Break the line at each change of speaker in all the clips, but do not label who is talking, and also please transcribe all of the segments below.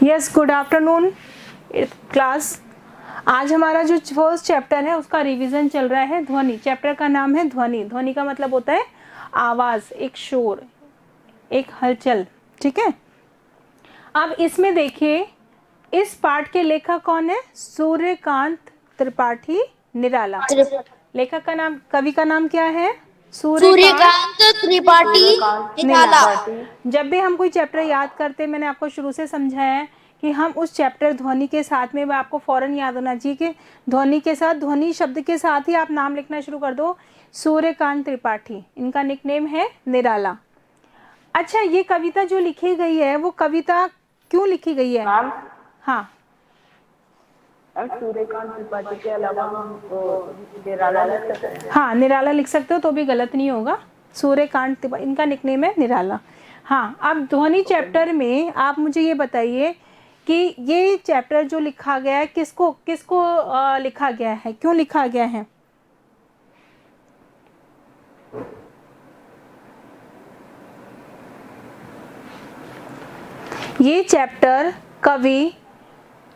Yes, good afternoon class. आज हमारा जो फर्स्ट चैप्टर है उसका रिवीजन चल रहा है। ध्वनि चैप्टर का नाम है ध्वनि। ध्वनि का मतलब होता है आवाज, एक शोर, एक हलचल। ठीक है, अब इसमें देखिए इस पाठ के लेखक कौन है? सूर्यकांत त्रिपाठी निराला। लेखक का नाम, कवि का नाम क्या है?
सूर्यकांत त्रिपाठी निराला।
जब भी हम कोई चैप्टर याद करते, मैंने आपको शुरू से समझाया है कि हम उस चैप्टर ध्वनि के साथ में आपको फौरन याद होना चाहिए कि ध्वनि के साथ, ध्वनि शब्द के साथ ही आप नाम लिखना शुरू कर दो। सूर्यकांत त्रिपाठी, इनका निकनेम है निराला। अच्छा, ये कविता जो लिखी गई है वो कविता क्यों लिखी गई है? हाँ,
सूर्यकांत त्रिपाठी के अलावा हम निराला लिख सकते हैं।
हाँ, निराला लिख सकते हो तो भी गलत नहीं होगा। सूर्यकांत, इनका निकनेम है निराला। हाँ, अब ध्वनि चैप्टर में आप मुझे ये बताइए कि ये चैप्टर जो लिखा गया है किसको किसको लिखा गया है, क्यों लिखा गया है? ये चैप्टर कवि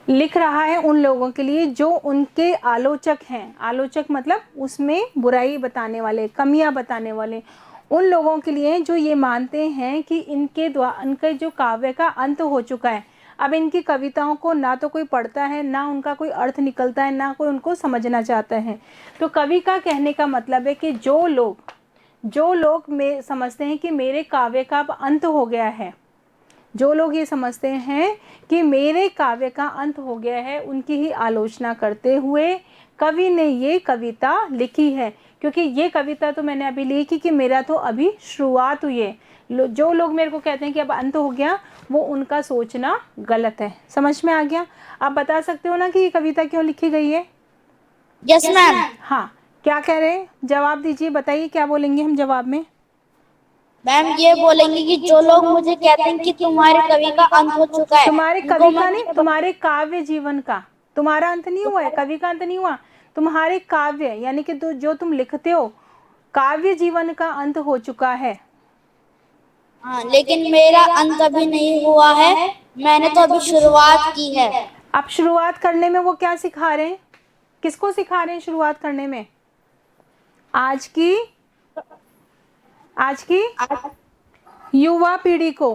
लिख रहा है उन लोगों के लिए जो उनके आलोचक हैं। आलोचक मतलब उसमें बुराई बताने वाले, कमियां बताने वाले, उन लोगों के लिए जो ये मानते हैं कि इनके जो काव्य का अंत हो चुका है। अब इनकी कविताओं को ना तो कोई पढ़ता है, ना उनका कोई अर्थ निकलता है, ना कोई उनको समझना चाहता है। तो कवि का कहने का मतलब है कि जो लोग में समझते हैं कि मेरे काव्य का अब अंत हो गया है, जो लोग ये समझते हैं कि मेरे काव्य का अंत हो गया है, उनकी ही आलोचना करते हुए कवि ने ये कविता लिखी है। क्योंकि ये कविता तो मैंने अभी लिखी कि मेरा तो अभी शुरुआत हुई है। जो लोग मेरे को कहते हैं कि अब अंत हो गया, वो उनका सोचना गलत है। समझ में आ गया? आप बता सकते हो ना कि ये कविता क्यों लिखी गई है?
Yes ma'am.
हाँ, क्या कह रहे हैं? जवाब दीजिए, बताइए क्या बोलेंगे हम जवाब में।
मैम ये बोलेंगे कि जो लोग मुझे कहते हैं कि तुम्हारे कवि का अंत हो चुका है,
तुम्हारे
उनको
कवि का
मैं
नहीं, तुम्हारे काव्य जीवन का। तुम्हारा अंत नहीं हुआ है, कवि का अंत नहीं हुआ। तुम्हारे काव्य यानी कि जो तुम लिखते हो, काव्य जीवन का अंत हो चुका है।
हाँ, लेकिन मेरा अंत अभी नहीं हुआ है, मैंने तो अभी शुरुआत की है।
अब शुरुआत करने में वो क्या सिखा रहे हैं? किसको सिखा रहे हैं शुरुआत करने में? आज की युवा पीढ़ी को।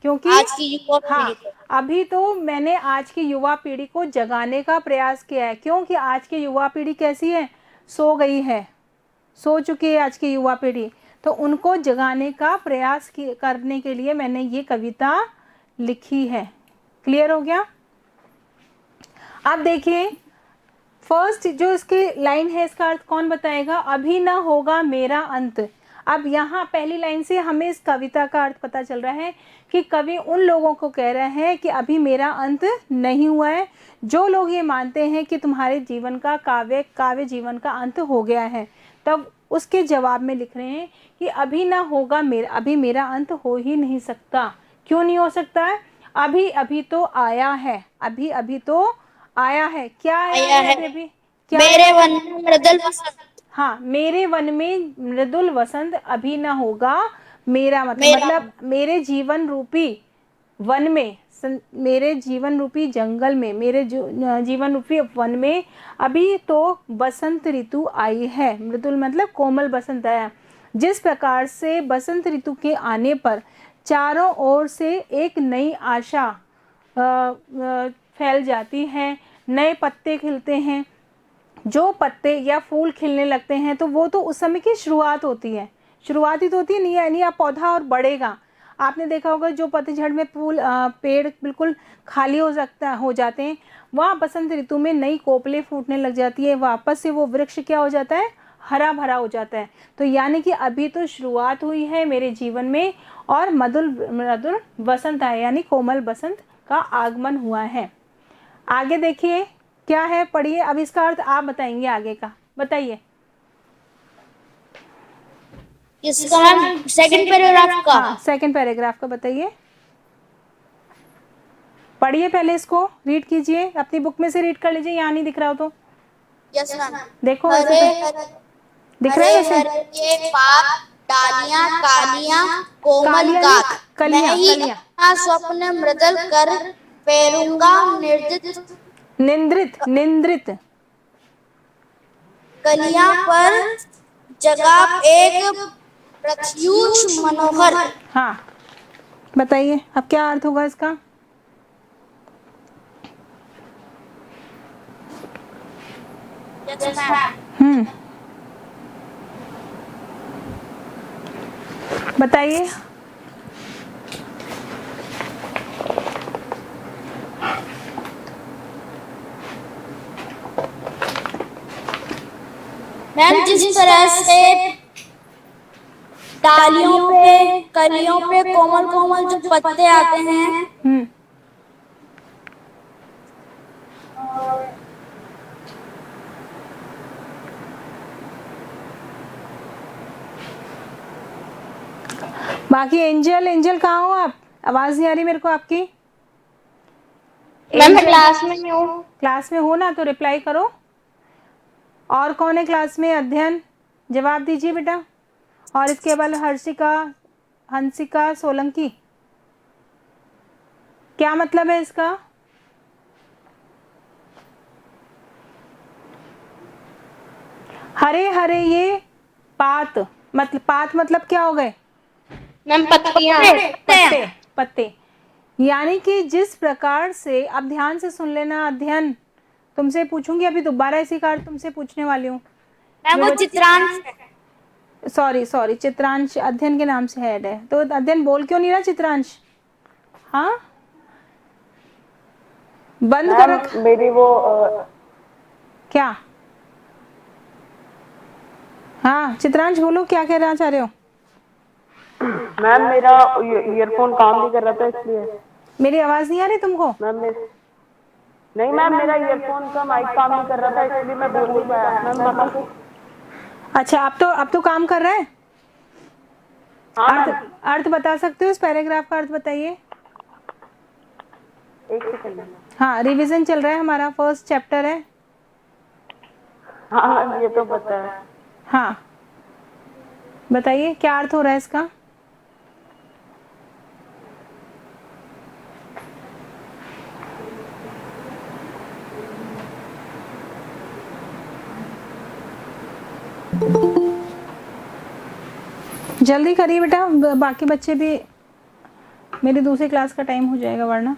क्योंकि
आज की युवा पीढ़ी को।
अभी तो मैंने आज की युवा पीढ़ी को जगाने का प्रयास किया है। क्योंकि आज की युवा पीढ़ी कैसी है? सो गई है, सो चुकी है आज की युवा पीढ़ी। तो उनको जगाने का प्रयास करने के लिए मैंने ये कविता लिखी है। क्लियर हो गया? अब देखिए फर्स्ट जो इसकी लाइन है, इसका अर्थ कौन बताएगा? अभी ना होगा मेरा अंत। अब यहाँ पहली लाइन से हमें इस कविता का अर्थ पता चल रहा है कि कवि उन लोगों को कह रहे हैं कि अभी मेरा अंत नहीं हुआ है। जो लोग ये मानते हैं कि तुम्हारे जीवन का काव्य जीवन का अंत हो गया है, तब उसके जवाब में लिख रहे हैं कि अभी ना होगा मेरा, अभी मेरा अंत हो ही नहीं सकता। क्यों नहीं हो सकता है? अभी अभी तो आया है, अभी अभी तो आया है। क्या आया है अभी अभी? क्या
मेरे वन में मृदुल वसंत।
हाँ, मेरे वन में मृदुल वसंत अभी ना होगा मेरा मतलब मेरे जीवन रूपी वन में, मेरे जीवन रूपी जंगल में, मेरे जीवन रूपी वन में अभी तो बसंत ऋतु आई है। मृदुल मतलब कोमल बसंत आया। जिस प्रकार से बसंत ऋतु के आने पर चारों ओर से एक नई आशा फैल जाती है, नए पत्ते खिलते हैं। जो पत्ते या फूल खिलने लगते हैं तो वो तो उस समय की शुरुआत होती है। शुरुआत ही तो होती है, नहीं यानी आप पौधा और बढ़ेगा। आपने देखा होगा जो पतझड़ में पेड़ बिल्कुल खाली हो जाते हैं, वहाँ बसंत ऋतु में नई कोपलें फूटने लग जाती है, वापस से वो वृक्ष क्या हो जाता है? हरा भरा हो जाता है। तो यानी कि अभी तो शुरुआत हुई है मेरे जीवन में और मधुर बसंत आया, यानी कोमल बसंत का आगमन हुआ है। आगे देखिए क्या है, पढ़िए। अब इसका अर्थ आप बताएंगे आगे का, बताइए।
इसका मैम सेकंड पैराग्राफ का।
हाँ, सेकंड पैराग्राफ का बताइए। पढ़िए, पहले इसको रीड कीजिए, अपनी बुक में से रीड कर लीजिए, यहाँ नहीं दिख रहा हो तो।
Yes ma'am.
देखो
हरे
वैसे तो दिख रहा है वैसे।
हरे के पात, डालियां कालियां, कोमल गात, मैं ही अपना स्वप्न मृदुल कर फेरूंगा निर्जित
निंद्रित निंद्रित
कलियां पर जगा एक प्रत्यूष मनोहर।
हाँ, बताइए अब क्या अर्थ होगा इसका।
Yes ma'am.
बताइए।
मैम जिस तरह से डालियों पे कलियों पे कोमल कोमल जो पत्ते आते हैं
बाकी एंजल, एंजल कहाँ हो आप? आवाज नहीं आ रही मेरे को आपकी।
मैम मैं क्लास में हूँ।
क्लास में हो ना तो रिप्लाई करो। और कौन है क्लास में? अध्ययन, जवाब दीजिए बेटा। और इसके बाद हर्षिका, हंसिका, सोलंकी, क्या मतलब है इसका? हरे हरे ये पात, मतलब पात मतलब क्या हो गए?
मैम पत्तियां।
पत्ते, पत्ते। यानी कि जिस प्रकार से, अब ध्यान से सुन लेना। अध्ययन तुमसे पूछूंगी अभी दोबारा इसी का अर्थ तुमसे पूछने वाली हूँ।
मैम वो चित्रांश है।
सॉरी सॉरी, चित्रांश अध्ययन के नाम से हेड है, तो अध्ययन बोल क्यों नहीं रहा चित्रांश? हाँ, बंद कर रख।
मेरी वो
क्या? हाँ चित्रांश बोलो, क्या कहना चाह रहे हो?
मैम मेरा ईयरफोन काम नहीं कर रहा था इसलिए।
मेरी आवाज नहीं आ रही तुमको?
मैम नहीं मैम, मेरा ईयरफोन का माइक काम नहीं कर रहा था इसलिए मैं बोल नहीं पाया। मैम बताओ।
अच्छा, अब तो काम कर रहा है।
हाँ
अर्थ,
मैम,
अर्थ बता सकते हो इस पैराग्राफ का? अर्थ बताइए।
एक सेकंड मैम।
हाँ, रिवीजन चल रहा है हमारा, फर्स्ट चैप्टर है।
हाँ मैम ये तो पता है।
हाँ बताइए क्या अर्थ हो रहा है इसका? जल्दी करिए बेटा, बाकी बच्चे भी, मेरी दूसरी क्लास का टाइम हो जाएगा वरना।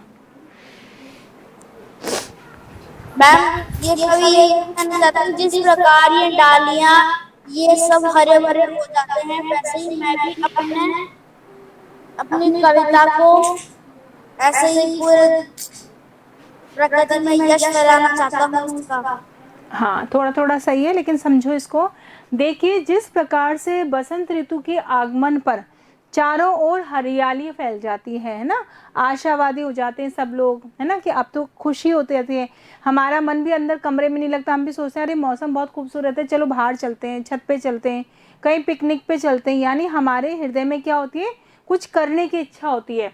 मैम ये कवि ये कहना चाहते हैं जिस प्रकार ये डालियां ये सब हरे भरे हो जाते हैं वैसे ही मैं भी अपनी कविता को ऐसे ही पूरे प्रकृति में यश फैलाना चाहता हूँ उसका।
हाँ, थोड़ा थोड़ा सही है लेकिन समझो इसको। देखिए, जिस प्रकार से बसंत ऋतु के आगमन पर चारों ओर हरियाली फैल जाती है ना, आशावादी हो जाते हैं सब लोग, है ना, कि अब तो खुशी होती रहती है। हमारा मन भी अंदर कमरे में नहीं लगता, हम भी सोचते हैं अरे मौसम बहुत खूबसूरत है, चलो बाहर चलते हैं, छत पे चलते हैं, कहीं पिकनिक पे चलते हैं। यानी हमारे हृदय में क्या होती है? कुछ करने की इच्छा होती है।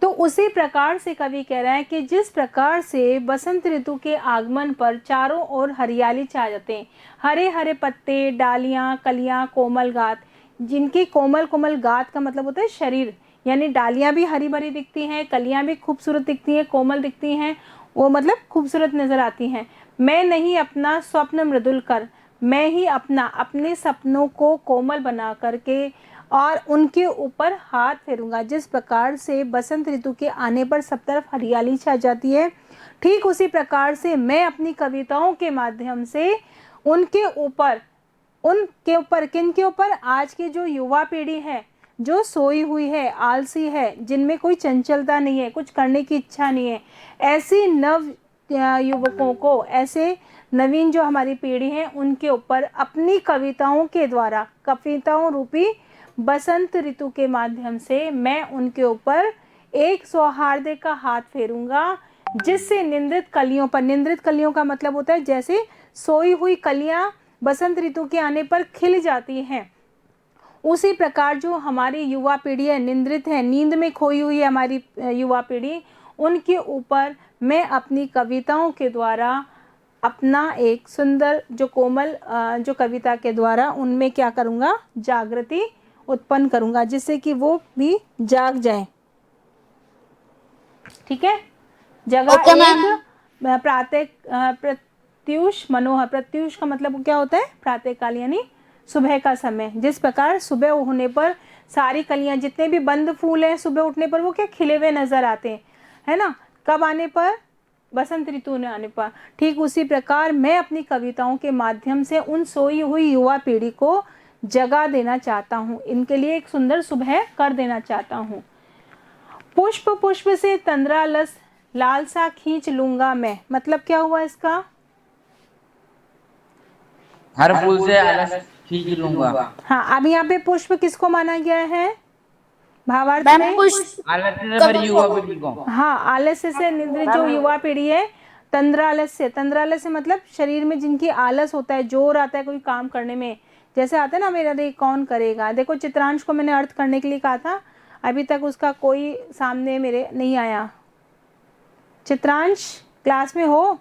तो उसी प्रकार से कवि कह रहा है कि जिस प्रकार से बसंत ऋतु के आगमन पर चारों ओर हरियाली छा जाते हैं, हरे हरे पत्ते, डालियाँ, कलियाँ, कोमल गात, जिनकी कोमल कोमल गात का मतलब होता है शरीर, यानी डालियाँ भी हरी भरी दिखती हैं, कलियाँ भी खूबसूरत दिखती हैं, कोमल दिखती हैं, वो मतलब खूबसूरत नज़र आती हैं। मैं नहीं अपना स्वप्न मृदुल कर, मैं ही अपने सपनों को कोमल बना करके और उनके ऊपर हाथ फेरूंगा। जिस प्रकार से बसंत ऋतु के आने पर सब तरफ हरियाली छा जाती है, ठीक उसी प्रकार से मैं अपनी कविताओं के माध्यम से उनके ऊपर किन के ऊपर? आज की जो युवा पीढ़ी है, जो सोई हुई है, आलसी है, जिनमें कोई चंचलता नहीं है, कुछ करने की इच्छा नहीं है, ऐसी नव युवकों को, ऐसे नवीन जो हमारी पीढ़ी है, उनके ऊपर अपनी कविताओं के द्वारा, कविताओं रूपी बसंत ऋतु के माध्यम से मैं उनके ऊपर एक सौहार्द का हाथ फेरूंगा, जिससे निंद्रित कलियों पर, निंद्रित कलियों का मतलब होता है जैसे सोई हुई कलियां बसंत ऋतु के आने पर खिल जाती हैं, उसी प्रकार जो हमारी युवा पीढ़ी है, निंद्रित है, नींद में खोई हुई है हमारी युवा पीढ़ी, उनके ऊपर मैं अपनी कविताओं के द्वारा अपना एक सुंदर जो कोमल जो कविता के द्वारा उनमें क्या करूँगा? जागृति उत्पन्न करूँगा, जिससे कि वो भी जाग जाए। ठीक है। जगह
ओके मैम।
एक प्रत्यूष मनोहर। प्रत्यूष का मतलब क्या होता है? प्रातःकाल यानी सुबह का समय। जिस प्रकार सुबह होने पर सारी कलियां, जितने भी बंद फूल हैं, सुबह उठने पर वो क्या खिले हुए नजर आते हैं, है ना? कब आने पर? बसंत ऋतु ने आने पर। ठीक उसी प्रकार मैं अपनी कविताओं के माध्यम से उन सोई हुई युवा पीढ़ी को जगा देना चाहता हूँ, इनके लिए एक सुंदर सुबह कर देना चाहता हूँ। पुष्प पुष्प से तंद्रा लस लालसा खींच लूंगा मैं, मतलब क्या हुआ इसका?
हर फूल से आलस खींच लूंगा।
हाँ, अब यहाँ पे पुष्प किसको माना गया है भावार्थ
मैम
में?
पुष्प
आलस से भरी
कवि
युवा
को।
पीढ़ी को।
हाँ, आलस्य से निद्रित जो युवा पीढ़ी है। तंद्रालस्य, तंद्रालस्य मतलब शरीर में जिनकी आलस होता है, जोर आता है कोई काम करने में, जैसे आता है ना मेरा देख कौन करेगा। देखो चित्रांश को मैंने अर्थ करने के लिए कहा था, अभी तक उसका कोई सामने मेरे नहीं आया। चित्रांश क्लास में हो?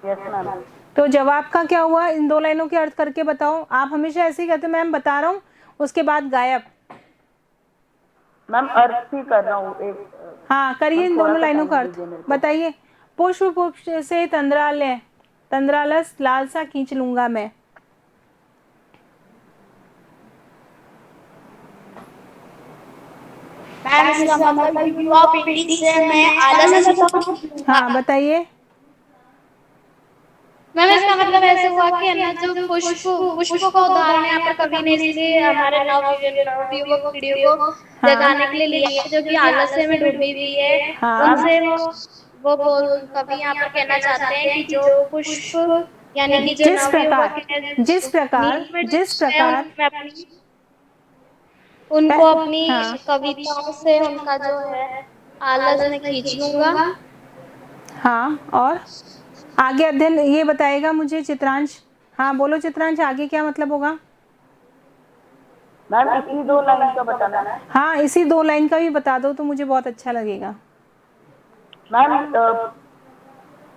Yes ma'am.
तो जवाब का क्या हुआ? इन 2 लाइनों के अर्थ करके बताओ। आप हमेशा ऐसे ही कहते हो मैम बता रहा हूँ, उसके बाद गायब।
मैम अर्थ ही कर रहा हूँ एक।
हाँ करिए इन
थोड़ा
दोनों
सा
लाइनों का
टाइम
अर्थ
दीजिए मेरे को।
बताइए। पुष्प पुष्प से तंद्रालय, तंद्रालस लालसा खींच लूंगा मैं।
मैम इसका मतलब युवा पीढ़ी से मैं आलस से खत्म करूंगा।
हाँ बताइए।
मैम इसका मतलब ऐसे हुआ कि है ना, जो पुष्प पुष्प का उदाहरण यहाँ पर कवि ने इसलिए हमारे नवयुवक पीढ़ियों को
हाँ
जगाने के लिए लिया है, जो कि आलस्य में डूबी हुई है।
हाँ
उनसे वो बोल कवि यहाँ पर कहना चाहते हैं कि जो पुष्प यानी कि जो
जिस
नवयुवक
प्रकार,
है,
जिस प्रकार,
नींद में
जिस
डूबे हैं,
प्रकार
उनको अपनी
हाँ
कविताओं से उनका जो है आलस में खींच लूंगा।
हाँ, और आगे अध्ययन ये बताएगा मुझे चित्रांश। हाँ बोलो चित्रांश, आगे क्या मतलब होगा?
मैम इसी 2 लाइन का बताना है।
हाँ इसी 2 लाइन का भी बता दो तो मुझे बहुत अच्छा लगेगा।
मैम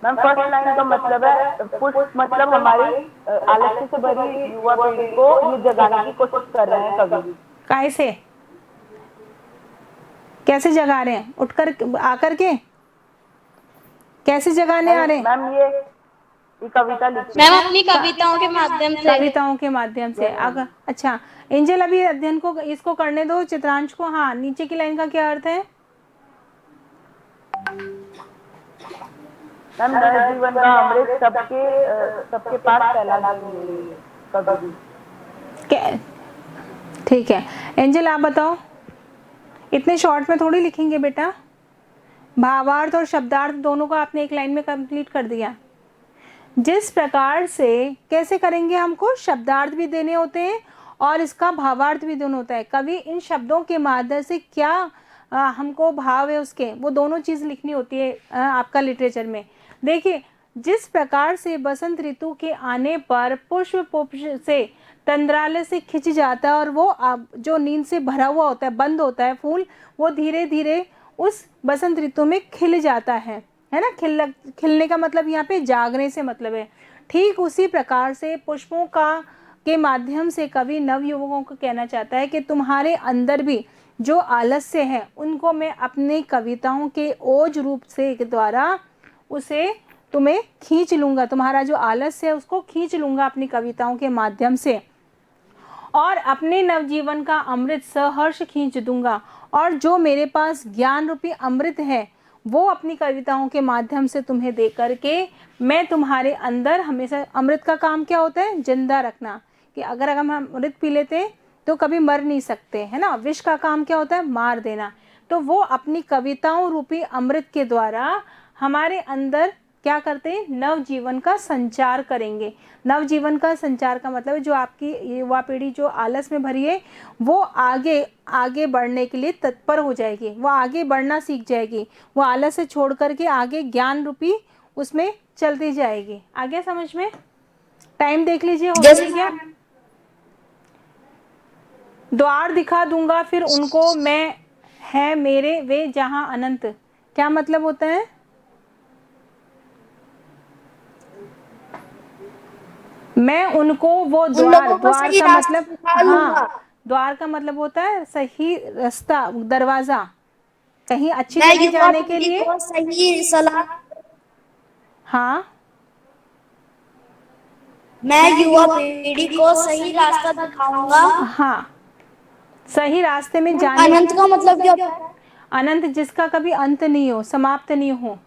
मैम फर्स्ट लाइन का मतलब है पुष्प, मतलब हमारी आलस्य से भरी युवा पीढ़ी को ये जगाने की कोशिश कर रहे हैं कवि।
काहे से? कैसे जगा रहे हैं? उठकर आकर के कैसे जगाने आ रहे हैं?
मैम ये कविता लिखी
मैम
है।
अपनी कविताओं के माध्यम से।
कविताओं के माध्यम से। अगर अच्छा एंजल अभी अध्ययन को इसको करने दो चित्रांश को। हाँ नीचे की लाइन का क्या अर्थ है?
मैम नए जीवन का अमृत सबके पास फैला देंगे कवि।
क्या? ठीक है एंजल आप बताओ। इतने शॉर्ट में थोड़ी लिखेंगे बेटा, भावार्थ और शब्दार्थ दोनों को आपने एक लाइन में कंप्लीट कर दिया। जिस प्रकार से कैसे करेंगे, हमको शब्दार्थ भी देने होते हैं और इसका भावार्थ भी देना होता है। कवि इन शब्दों के माध्यम से क्या हमको भाव है उसके, वो दोनों चीज़ लिखनी होती है आपका लिटरेचर में। देखिए जिस प्रकार से बसंत ऋतु के आने पर पुष्प पुष्प से तंद्रालय से खिंच जाता है और वो जो नींद से भरा हुआ होता है, बंद होता है फूल, वो धीरे धीरे उस बसंत ऋतु में खिल जाता है ना? खिलने का मतलब यहाँ पे जागने से मतलब है। ठीक उसी प्रकार से पुष्पों का के माध्यम से कवि नवयुवकों को कहना चाहता है कि तुम्हारे अंदर भी जो आलस्य है उनको मैं अपनी कविताओं के ओज रूप से द्वारा उसे तुम्हें खींच लूंगा। तुम्हारा जो आलस्य है उसको खींच लूंगा अपनी कविताओं के माध्यम से और अपने नवजीवन का अमृत सहर्ष खींच दूंगा। और जो मेरे पास ज्ञान रूपी अमृत है वो अपनी कविताओं के माध्यम से तुम्हें दे करके मैं तुम्हारे अंदर हमेशा, अमृत का काम क्या होता है? जिंदा रखना, कि अगर हम अमृत पी लेते तो कभी मर नहीं सकते, है ना? विष का काम क्या होता है? मार देना। तो वो अपनी कविताओं रूपी अमृत के द्वारा हमारे अंदर क्या करते हैं? नव जीवन का संचार करेंगे। नव जीवन का संचार का मतलब है जो आपकी युवा पीढ़ी जो आलस में भरी है वो आगे आगे बढ़ने के लिए तत्पर हो जाएगी, वो आगे बढ़ना सीख जाएगी, वो आलस से छोड़ करके आगे ज्ञान रूपी उसमें चलती जाएगी। आगे समझ में? टाइम देख लीजिए हो गई क्या? द्वार दिखा दूंगा फिर उनको मैं, है मेरे वे जहां अनंत। क्या मतलब होता है? मैं उनको वो द्वार, द्वार का मतलब हाँ द्वार का मतलब होता है सही रास्ता, दरवाजा, कहीं अच्छी
मैं
जगह
युवा
जाने के
पीढ़ी
लिए।
को सही सलाह
हाँ,
मैं युवा पीढ़ी को सही रास्ता दिखाऊंगा।
हाँ, सही रास्ते में जाने।
अनंत का मतलब क्या होता है?
अनंत जिसका कभी अंत नहीं हो, समाप्त नहीं हो।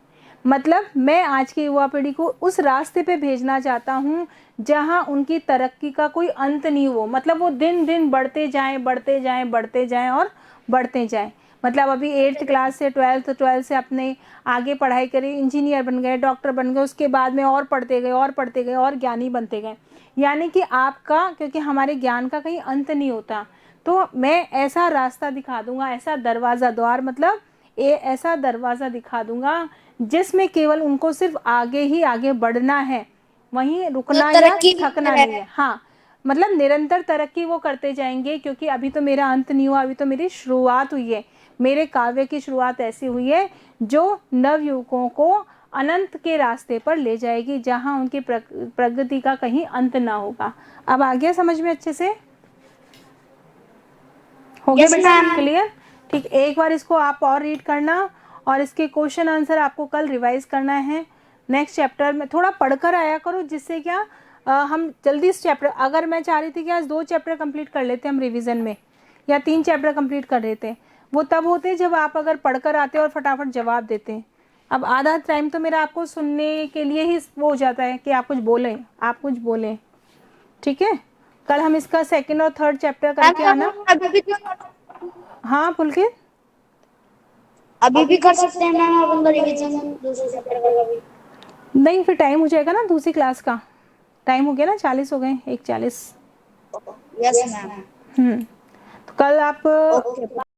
मतलब मैं आज की युवा पीढ़ी को उस रास्ते पे भेजना चाहता हूँ जहाँ उनकी तरक्की का कोई अंत नहीं हो, मतलब वो दिन दिन बढ़ते जाएं, बढ़ते जाएं, बढ़ते जाएं और बढ़ते जाएं। मतलब अभी 8th क्लास से 12th से अपने आगे पढ़ाई करी, इंजीनियर बन गए, डॉक्टर बन गए, उसके बाद में और पढ़ते गए और पढ़ते गए और ज्ञानी बनते गए। यानी कि आपका, क्योंकि हमारे ज्ञान का कहीं अंत नहीं होता, तो मैं ऐसा रास्ता दिखा दूंगा, ऐसा दरवाज़ा, द्वार मतलब ऐसा दरवाज़ा दिखा दूंगा जिसमें केवल उनको सिर्फ आगे ही आगे बढ़ना है, वहीं रुकना या
तरक्की
थकना नहीं है। हाँ, मतलब निरंतर तरक्की वो करते जाएंगे, क्योंकि अभी तो मेरा अंत नहीं हुआ, अभी तो मेरी शुरुआत हुई है। मेरे काव्य की शुरुआत ऐसी हुई है जो नवयुवकों को अनंत के रास्ते पर ले जाएगी, जहाँ उनकी प्रगति का कहीं अंत ना होगा। अब आ गया समझ में अच्छे से? हो गया
Yes,
बेटा,
ma'am.
क्लियर? ठीक, एक बार इसको आप और रीड करना और इसके क्वेश्चन आंसर आपको कल रिवाइज करना है। नेक्स्ट चैप्टर में थोड़ा पढ़कर आया करो, जिससे क्या हम जल्दी इस चैप्टर, अगर मैं चाह रही थी कि आज 2 चैप्टर कंप्लीट कर लेते हम रिवीजन में, या 3 चैप्टर कंप्लीट कर लेते, वो तब होते जब आप अगर पढ़कर आते और फटाफट जवाब देते। अब आधा टाइम तो मेरा आपको सुनने के लिए ही वो हो जाता है कि आप कुछ बोलें, आप कुछ बोलें। ठीक है, कल हम इसका 2nd और 3rd चैप्टर करके आना। हाँ पुलकित,
अभी भी कर सकते हैं मैम अपन का रिवीजन दूसरे चैप्टर का भी।
नहीं फिर टाइम हो जाएगा ना दूसरी क्लास का, टाइम हो गया ना, 40 हो गए, 1:40।
Yes ma'am.
तो कल आप
ओके।